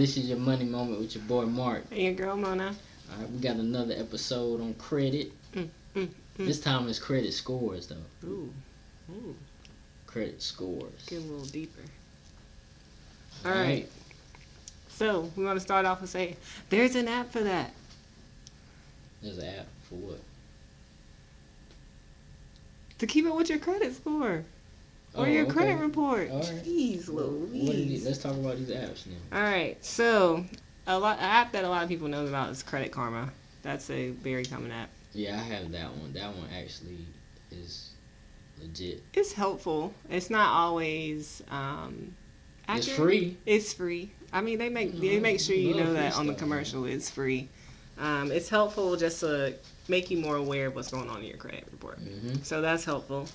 This is your money moment with your boy Mark. And your girl Mona. All right, we got another episode on credit. This time it's credit scores, though. Ooh. Credit scores. Get a little deeper. All right. So we want to start off and say, there's an app for that. There's an app for what? To keep up with your credit score. Or your credit report. All right. Jeez Louise. Let's talk about these apps now. All right. So an app that a lot of people know about is Credit Karma. That's a very common app. Yeah, I have that one. That one actually is legit. It's helpful. It's not always accurate. It's free. It's free. I mean, they make sure you know that on the commercial it's free. It's helpful just to make you more aware of what's going on in your credit report. Mm-hmm. So that's helpful.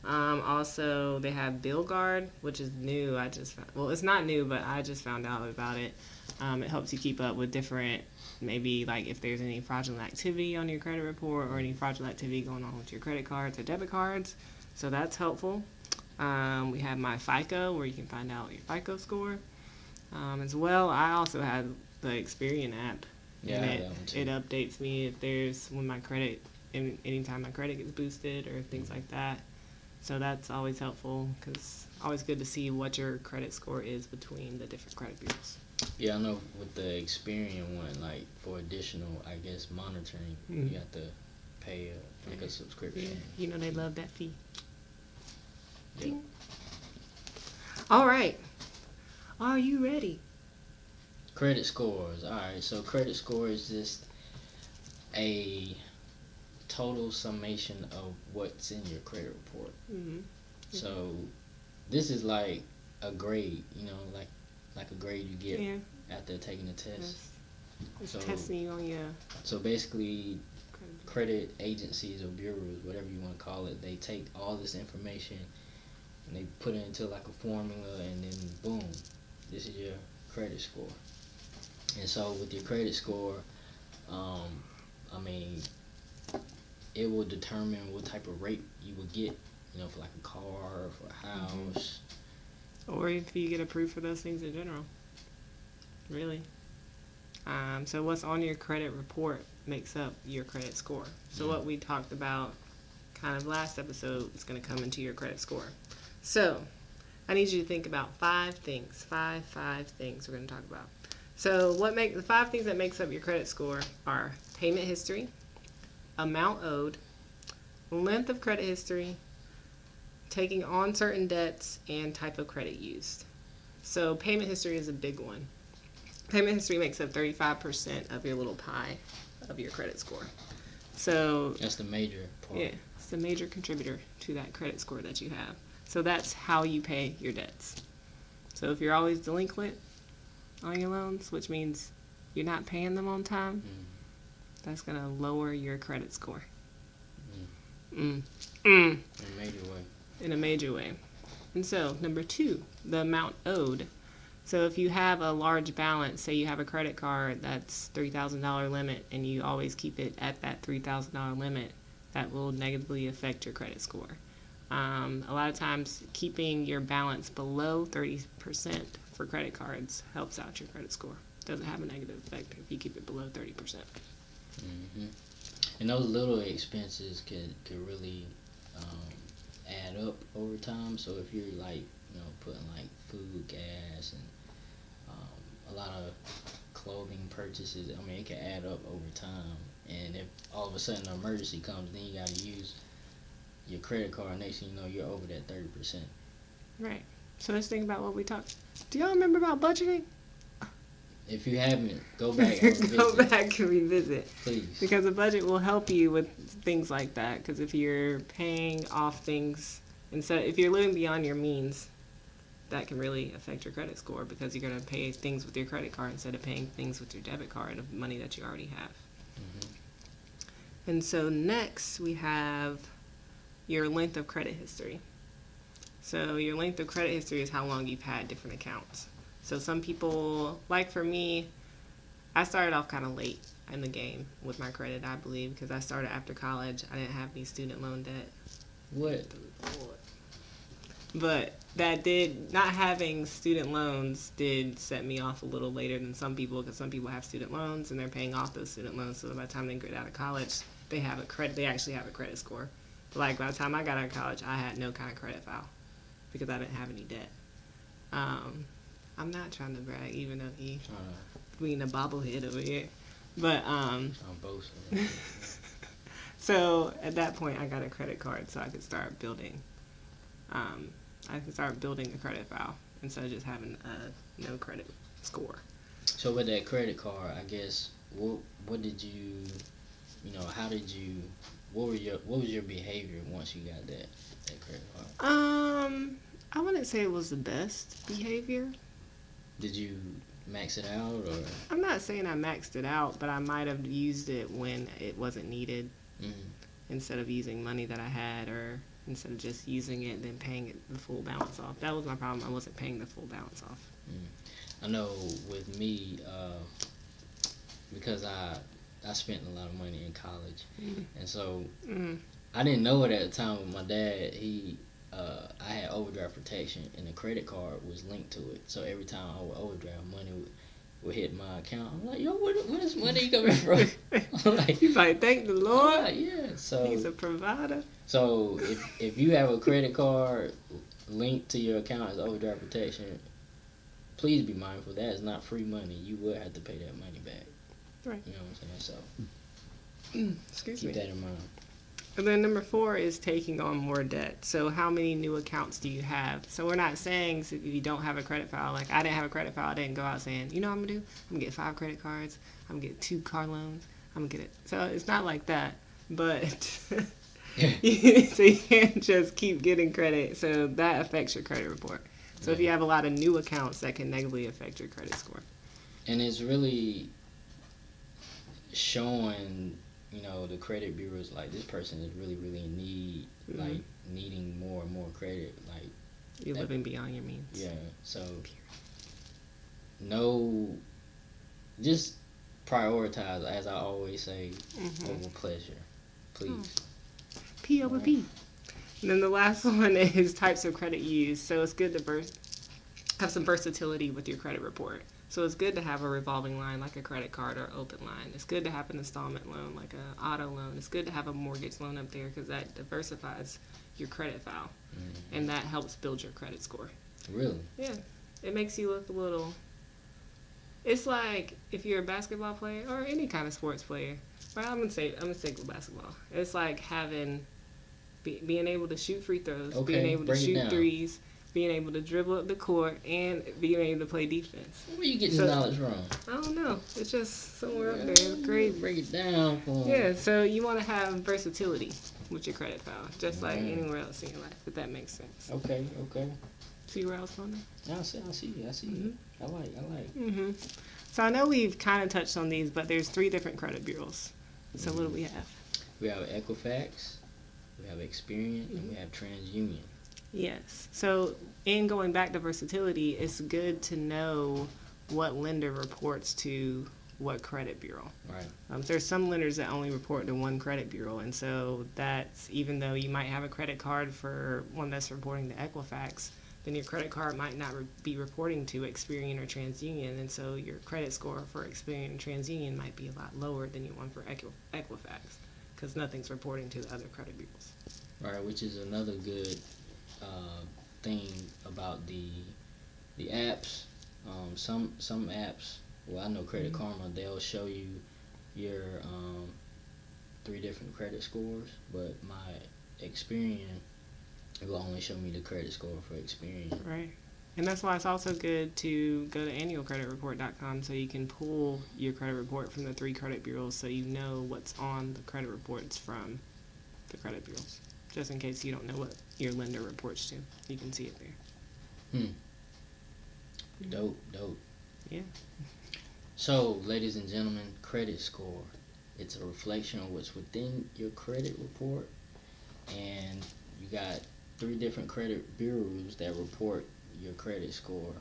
Also, they have Bill Guard, which is new. It's not new, but I just found out about it. It helps you keep up with different, maybe like if there's any fraudulent activity on your credit report or any fraudulent activity going on with your credit cards or debit cards. So that's helpful. We have My FICO, where you can find out your FICO score. As well, I also have the Experian app. Yeah, it updates me if there's anytime my credit gets boosted or things like that. So that's always helpful because always good to see what your credit score is between the different credit bureaus. Yeah, I know with the Experian one, like for additional, I guess, monitoring, you have to pay a subscription. Yeah. You know they love that fee. Yeah. All right. Are you ready? Credit scores. All right, so credit score is just a total summation of what's in your credit report. Mm-hmm. So this is like a grade, like a grade you get after taking a test. Yes. It's testing you on your... So basically, credit agencies or bureaus, whatever you want to call it, they take all this information and they put it into like a formula, and then boom, this is your credit score. And so with your credit score, it will determine what type of rate you will get, for like a car or for a house. Or if you get approved for those things in general. Really. So what's on your credit report makes up your credit score. So what we talked about kind of last episode is going to come into your credit score. So I need you to think about five things we're going to talk about. So the 5 things that makes up your credit score are payment history, amount owed, length of credit history, taking on certain debts, and type of credit used. So payment history is a big one. Payment history makes up 35% of your little pie of your credit score. So that's the major part. Yeah, it's the major contributor to that credit score that you have. So that's how you pay your debts. So if you're always delinquent on your loans, which means you're not paying them on time, that's going to lower your credit score. In a major way. And so, number 2, the amount owed. So if you have a large balance, say you have a credit card that's $3,000 limit and you always keep it at that $3,000 limit, that will negatively affect your credit score. A lot of times keeping your balance below 30% for credit cards helps out your credit score. Doesn't have a negative effect if you keep it below 30%. Mm-hmm. And those little expenses could really add up over time. So if you're putting like food, gas, and a lot of clothing purchases, it can add up over time. And if all of a sudden an emergency comes, then you got to use your credit card. Next thing you know, you're over that 30%. Right. So let's think about what we talked. Do y'all remember about budgeting? If you haven't, go back and revisit. Go back and revisit. Please. Because a budget will help you with things like that. Because if you're paying off things, if you're living beyond your means, that can really affect your credit score because you're going to pay things with your credit card instead of paying things with your debit card of money that you already have. Mm-hmm. And so next we have your length of credit history. So your length of credit history is how long you've had different accounts. So some people, like for me, I started off kind of late in the game with my credit, I believe, because I started after college. I didn't have any student loan debt. What? But that did, not having student loans did set me off a little later than some people, because some people have student loans and they're paying off those student loans, so by the time they get out of college, they actually have a credit score. But like by the time I got out of college, I had no kind of credit file because I didn't have any debt. I'm not trying to brag, even though he being a bobblehead over here. But On both sides. so at that point, I got a credit card so I could start building. A credit file instead of just having a no credit score. So with that credit card, I guess what did you, how did you, what was your behavior once you got that credit card? I wouldn't say it was the best behavior. Did you max it out, or? I'm not saying I maxed it out, but I might have used it when it wasn't needed, instead of using money that I had, or instead of just using it and then paying the full balance off. That was my problem. I wasn't paying the full balance off. I know with me, because I spent a lot of money in college, and so I didn't know it at the time. With my dad, I had overdraft protection, and the credit card was linked to it. So every time I would overdraft, money would hit my account. I'm like, yo, where is money coming from? He's like, thank the Lord. Yeah. So he's a provider. So if you have a credit card linked to your account as overdraft protection, please be mindful. That is not free money. You will have to pay that money back. Right. You know what I'm saying? So keep that in mind. And then number 4 is taking on more debt. So how many new accounts do you have? So we're not saying if you don't have a credit file. Like I didn't have a credit file. I didn't go out saying, you know what I'm going to do? I'm going to get 5 credit cards. I'm going to get 2 car loans. I'm going to get it. So it's not like that. But so you can't just keep getting credit. So that affects your credit report. So if you have a lot of new accounts, that can negatively affect your credit score. And it's really showing, the credit bureaus, like, this person is really, really in need, like, needing more and more credit. Like, you're living beyond your means. Yeah, so, just prioritize, as I always say, over pleasure, please. P over P. And then the last one is types of credit used. So it's good to have some versatility with your credit report. So it's good to have a revolving line like a credit card or open line. It's good to have an installment loan like an auto loan. It's good to have a mortgage loan up there because that diversifies your credit file. And that helps build your credit score. Really? Yeah. It makes you look a little... It's like if you're a basketball player or any kind of sports player. But I'm gonna stick with basketball. It's like being able to shoot free throws, being able to shoot threes, being able to dribble up the court, and being able to play defense. Where you get this knowledge from? I don't know. It's just somewhere up there. It's crazy. Break it down for me. Yeah, so you want to have versatility with your credit file, just like anywhere else in your life, if that makes sense. Okay. See where I was going there? I see you. I like. So I know we've kind of touched on these, but there's 3 different credit bureaus. So what do we have? We have Equifax, we have Experian, and we have TransUnion. Yes. So in going back to versatility, it's good to know what lender reports to what credit bureau. Right. There's some lenders that only report to one credit bureau, and so that's, even though you might have a credit card for one that's reporting to Equifax, then your credit card might not be reporting to Experian or TransUnion, and so your credit score for Experian and TransUnion might be a lot lower than your one for Equifax, because nothing's reporting to the other credit bureaus. Right, which is another good thing about the apps. Some apps, well, I know Credit Karma, they'll show you your 3 different credit scores, but my Experian, it will only show me the credit score for Experian. Right. And that's why it's also good to go to annualcreditreport.com so you can pull your credit report from the 3 credit bureaus so you know what's on the credit reports from the credit bureaus. Just in case you don't know what your lender reports to. You can see it there. Dope. Yeah. So, ladies and gentlemen, credit score. It's a reflection of what's within your credit report. And you got 3 different credit bureaus that report your credit score.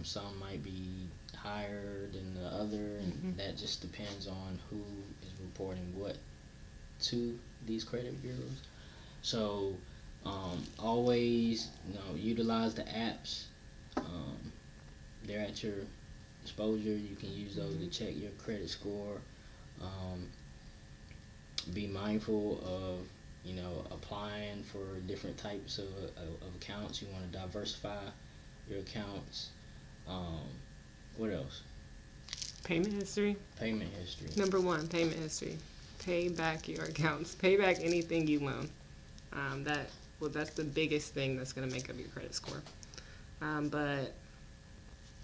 Some might be higher than the other, and that just depends on who is reporting what to these credit bureaus. So Always, utilize the apps. They're at your disposal. You can use those to check your credit score. Um, be mindful of, applying for different types of accounts. You want to diversify your accounts. Um, what else? Payment history. Payment history. Number one, payment history. Pay back your accounts. Pay back anything you loan. That's the biggest thing that's going to make up your credit score. But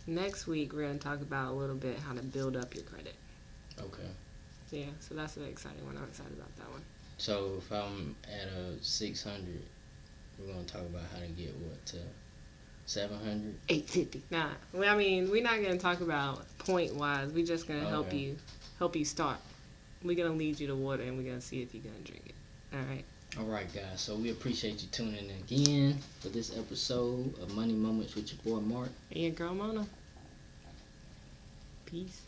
next week we're going to talk about a little bit how to build up your credit. Okay. Yeah, so that's an exciting one. I'm excited about that one. So if I'm at a 600, we're going to talk about how to get to 700? 850. Nah. Well, I mean, we're not going to talk about point wise. We're just going to help you start. We're going to lead you to water, and we're going to see if you're going to drink it. All right. All right, guys. So we appreciate you tuning in again for this episode of Money Moments with your boy Mark And your girl Mona. Peace.